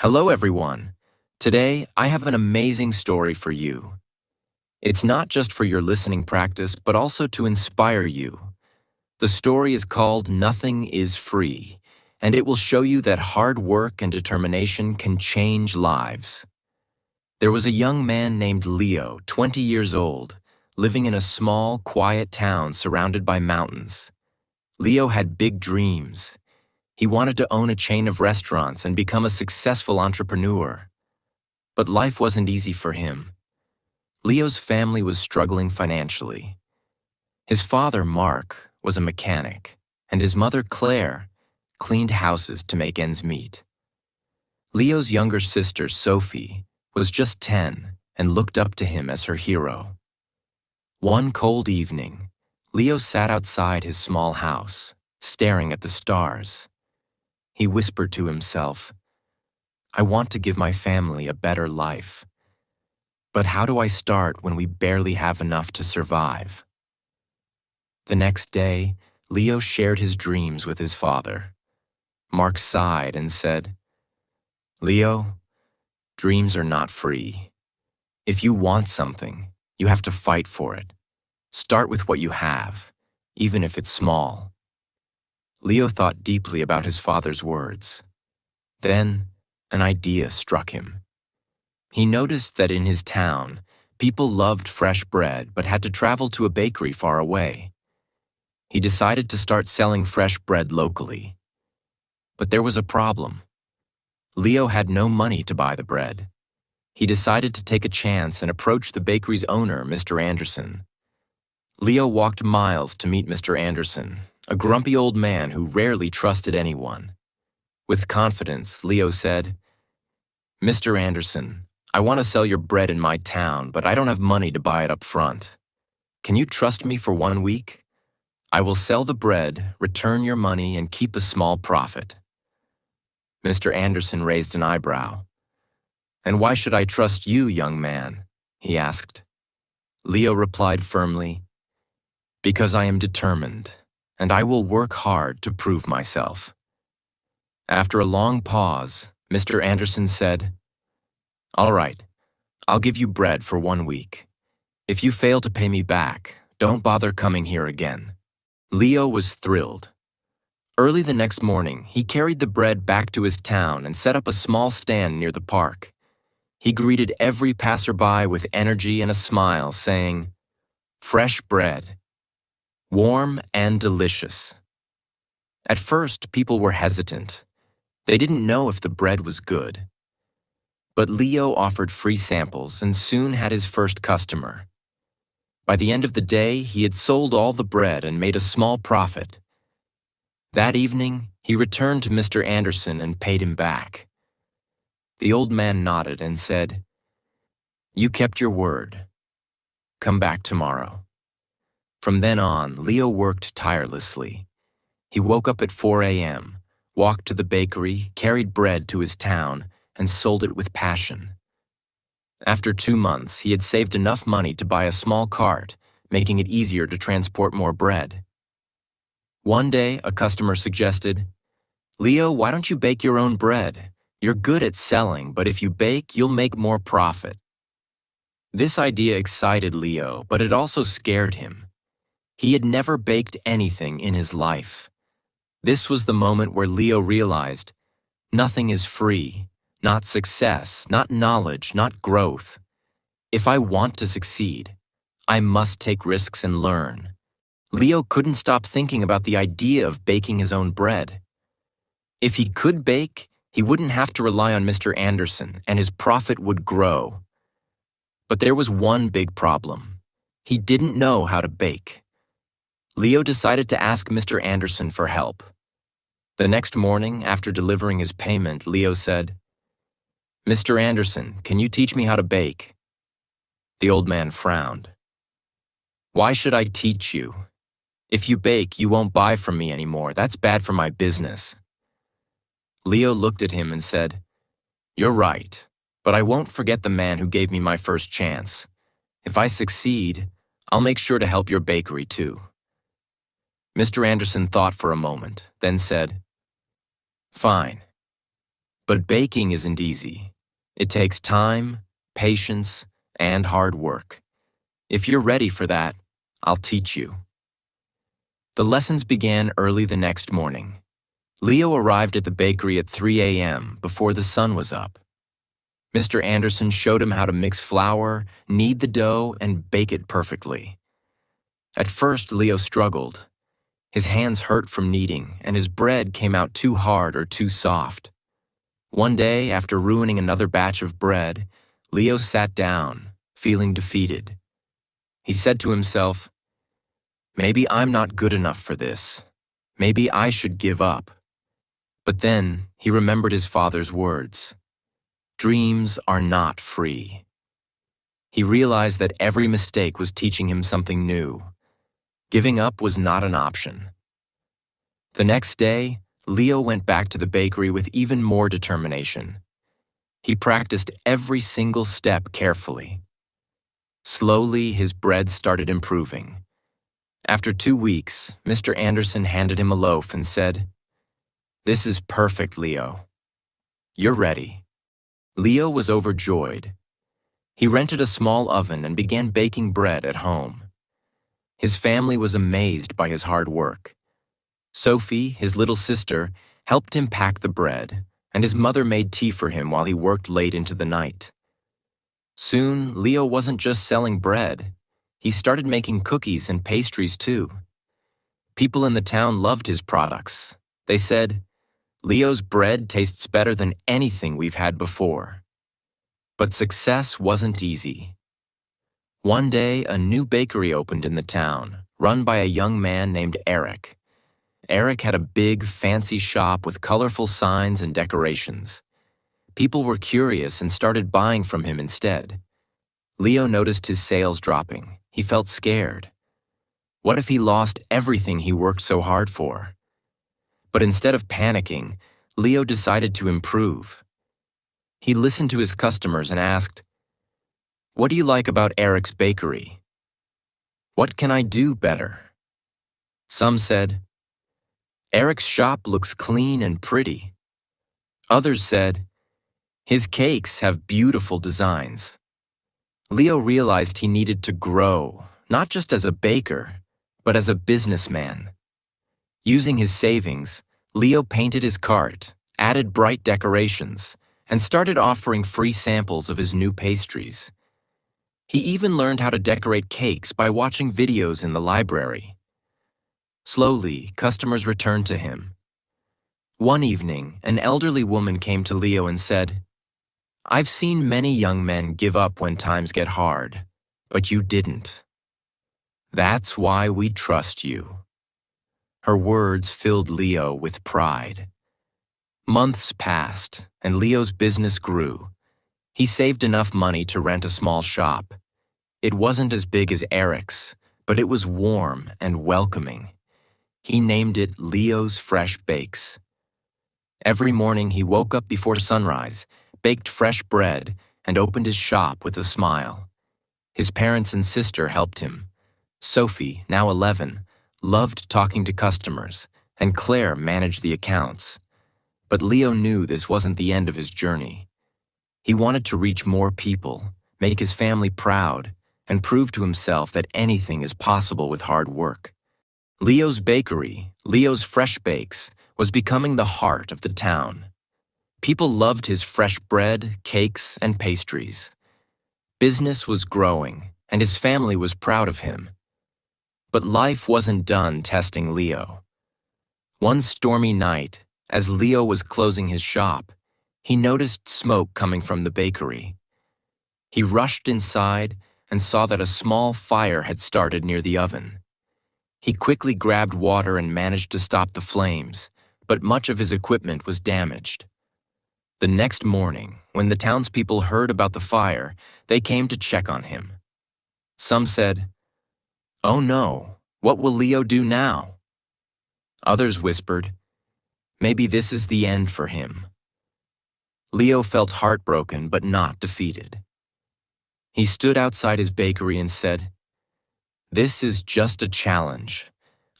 Hello, everyone. Today, I have an amazing story for you. It's not just for your listening practice, but also to inspire you. The story is called Nothing is Free, and it will show you that hard work and determination can change lives. There was a young man named Leo, 20 years old, living in a small, quiet town surrounded by mountains. Leo had big dreams. He wanted to own a chain of restaurants and become a successful entrepreneur. But life wasn't easy for him. Leo's family was struggling financially. His father, Mark, was a mechanic, and his mother, Claire, cleaned houses to make ends meet. Leo's younger sister, Sophie, was just 10 and looked up to him as her hero. One cold evening, Leo sat outside his small house, staring at the stars. He whispered to himself, "I want to give my family a better life. But how do I start when we barely have enough to survive?" The next day, Leo shared his dreams with his father. Mark sighed and said, "Leo, dreams are not free. If you want something, you have to fight for it. Start with what you have, even if it's small." Leo thought deeply about his father's words. Then, an idea struck him. He noticed that in his town, people loved fresh bread but had to travel to a bakery far away. He decided to start selling fresh bread locally. But there was a problem. Leo had no money to buy the bread. He decided to take a chance and approach the bakery's owner, Mr. Anderson. Leo walked miles to meet Mr. Anderson, a grumpy old man who rarely trusted anyone. With confidence, Leo said, "Mr. Anderson, I want to sell your bread in my town, but I don't have money to buy it up front. Can you trust me for 1 week? I will sell the bread, return your money, and keep a small profit." Mr. Anderson raised an eyebrow. "And why should I trust you, young man?" he asked. Leo replied firmly, "Because I am determined, and I will work hard to prove myself." After a long pause, Mr. Anderson said, "All right, I'll give you bread for 1 week. If you fail to pay me back, don't bother coming here again." Leo was thrilled. Early the next morning, he carried the bread back to his town and set up a small stand near the park. He greeted every passerby with energy and a smile, saying, "Fresh bread, warm and delicious." At first, people were hesitant. They didn't know if the bread was good. But Leo offered free samples and soon had his first customer. By the end of the day, he had sold all the bread and made a small profit. That evening, he returned to Mr. Anderson and paid him back. The old man nodded and said, "You kept your word. Come back tomorrow." From then on, Leo worked tirelessly. He woke up at 4 a.m., walked to the bakery, carried bread to his town, and sold it with passion. After 2 months, he had saved enough money to buy a small cart, making it easier to transport more bread. One day, a customer suggested, "Leo, why don't you bake your own bread? You're good at selling, but if you bake, you'll make more profit." This idea excited Leo, but it also scared him. He had never baked anything in his life. This was the moment where Leo realized, nothing is free. Not success, not knowledge, not growth. If I want to succeed, I must take risks and learn. Leo couldn't stop thinking about the idea of baking his own bread. If he could bake, he wouldn't have to rely on Mr. Anderson, and his profit would grow. But there was one big problem. He didn't know how to bake. Leo decided to ask Mr. Anderson for help. The next morning, after delivering his payment, Leo said, "Mr. Anderson, can you teach me how to bake?" The old man frowned. "Why should I teach you? If you bake, you won't buy from me anymore. That's bad for my business." Leo looked at him and said, "You're right, but I won't forget the man who gave me my first chance. If I succeed, I'll make sure to help your bakery too." Mr. Anderson thought for a moment, then said, "Fine. But baking isn't easy. It takes time, patience, and hard work. If you're ready for that, I'll teach you. The lessons began early the next morning. Leo arrived at the bakery at 3 a.m. before the sun was up. Mr. Anderson showed him how to mix flour, knead the dough, and bake it perfectly. At first, Leo struggled. His hands hurt from kneading, and his bread came out too hard or too soft. One day, after ruining another batch of bread, Leo sat down, feeling defeated. He said to himself, "Maybe I'm not good enough for this. Maybe I should give up." But then he remembered his father's words. Dreams are not free. He realized that every mistake was teaching him something new. Giving up was not an option. The next day, Leo went back to the bakery with even more determination. He practiced every single step carefully. Slowly, his bread started improving. After 2 weeks, Mr. Anderson handed him a loaf and said, "This is perfect, Leo. You're ready." Leo was overjoyed. He rented a small oven and began baking bread at home. His family was amazed by his hard work. Sophie, his little sister, helped him pack the bread, and his mother made tea for him while he worked late into the night. Soon, Leo wasn't just selling bread. He started making cookies and pastries too. People in the town loved his products. They said, "Leo's bread tastes better than anything we've had before." But success wasn't easy. One day, a new bakery opened in the town, run by a young man named Eric. Eric had a big, fancy shop with colorful signs and decorations. People were curious and started buying from him instead. Leo noticed his sales dropping. He felt scared. What if he lost everything he worked so hard for? But instead of panicking, Leo decided to improve. He listened to his customers and asked, "What do you like about Eric's bakery? What can I do better?" Some said, "Eric's shop looks clean and pretty." Others said, "His cakes have beautiful designs." Leo realized he needed to grow, not just as a baker, but as a businessman. Using his savings, Leo painted his cart, added bright decorations, and started offering free samples of his new pastries. He even learned how to decorate cakes by watching videos in the library. Slowly, customers returned to him. One evening, an elderly woman came to Leo and said, "I've seen many young men give up when times get hard, but you didn't. That's why we trust you." Her words filled Leo with pride. Months passed, and Leo's business grew. He saved enough money to rent a small shop. It wasn't as big as Eric's, but it was warm and welcoming. He named it Leo's Fresh Bakes. Every morning he woke up before sunrise, baked fresh bread, and opened his shop with a smile. His parents and sister helped him. Sophie, now 11, loved talking to customers, and Claire managed the accounts. But Leo knew this wasn't the end of his journey. He wanted to reach more people, make his family proud, and prove to himself that anything is possible with hard work. Leo's bakery, Leo's Fresh Bakes, was becoming the heart of the town. People loved his fresh bread, cakes, and pastries. Business was growing, and his family was proud of him. But life wasn't done testing Leo. One stormy night, as Leo was closing his shop, he noticed smoke coming from the bakery. He rushed inside and saw that a small fire had started near the oven. He quickly grabbed water and managed to stop the flames, but much of his equipment was damaged. The next morning, when the townspeople heard about the fire, they came to check on him. Some said, "Oh no, what will Leo do now?" Others whispered, "Maybe this is the end for him." Leo felt heartbroken but not defeated. He stood outside his bakery and said, "This is just a challenge.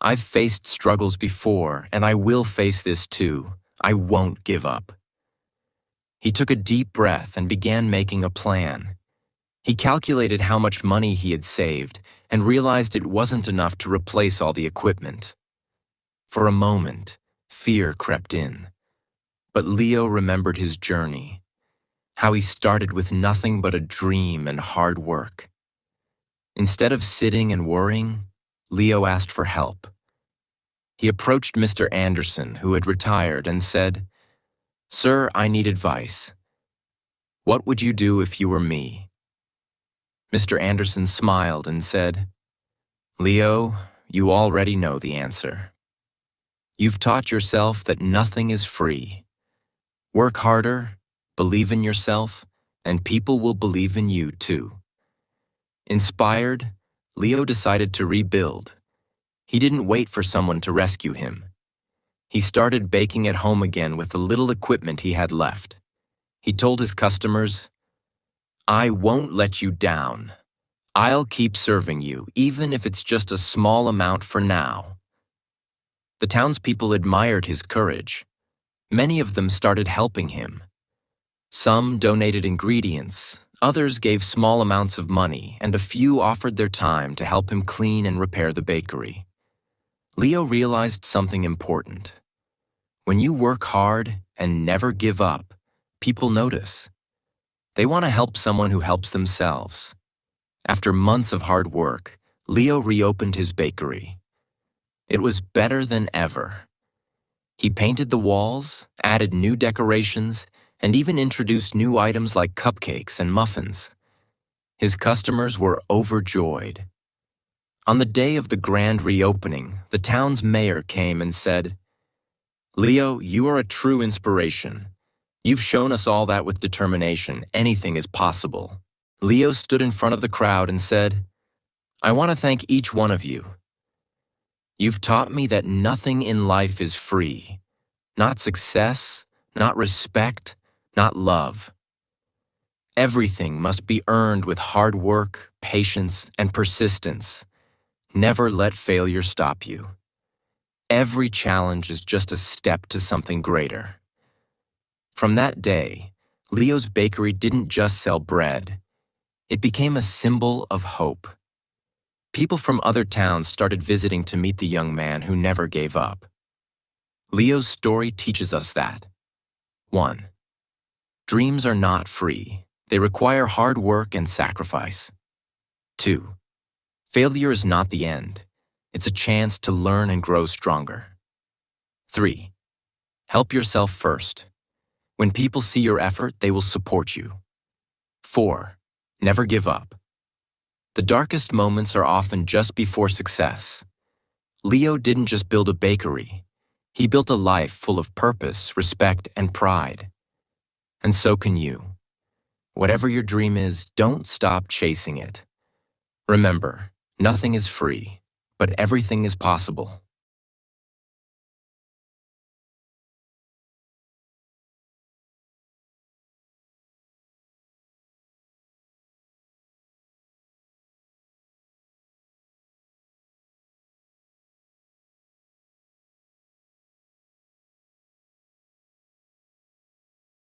I've faced struggles before, and I will face this too. I won't give up." He took a deep breath and began making a plan. He calculated how much money he had saved and realized it wasn't enough to replace all the equipment. For a moment, fear crept in. But Leo remembered his journey, how he started with nothing but a dream and hard work. Instead of sitting and worrying, Leo asked for help. He approached Mr. Anderson, who had retired, and said, "Sir, I need advice. What would you do if you were me?" Mr. Anderson smiled and said, "Leo, you already know the answer. You've taught yourself that nothing is free. Work harder, believe in yourself, and people will believe in you too." Inspired, Leo decided to rebuild. He didn't wait for someone to rescue him. He started baking at home again with the little equipment he had left. He told his customers, "I won't let you down. I'll keep serving you, even if it's just a small amount for now." The townspeople admired his courage. Many of them started helping him. Some donated ingredients, others gave small amounts of money, and a few offered their time to help him clean and repair the bakery. Leo realized something important. When you work hard and never give up, people notice. They want to help someone who helps themselves. After months of hard work, Leo reopened his bakery. It was better than ever. He painted the walls, added new decorations, and even introduced new items like cupcakes and muffins. His customers were overjoyed. On the day of the grand reopening, the town's mayor came and said, "Leo, you are a true inspiration. You've shown us all that with determination, anything is possible." Leo stood in front of the crowd and said, "I want to thank each one of you. You've taught me that nothing in life is free. Not success, not respect, not love. Everything must be earned with hard work, patience, and persistence. Never let failure stop you. Every challenge is just a step to something greater." From that day, Leo's bakery didn't just sell bread. It became a symbol of hope. People from other towns started visiting to meet the young man who never gave up. Leo's story teaches us that 1. Dreams are not free. They require hard work and sacrifice. 2. Failure is not the end. It's a chance to learn and grow stronger. 3. Help yourself first. When people see your effort, they will support you. 4. Never give up. The darkest moments are often just before success. Leo didn't just build a bakery. He built a life full of purpose, respect, and pride. And so can you. Whatever your dream is, don't stop chasing it. Remember, nothing is free, but everything is possible.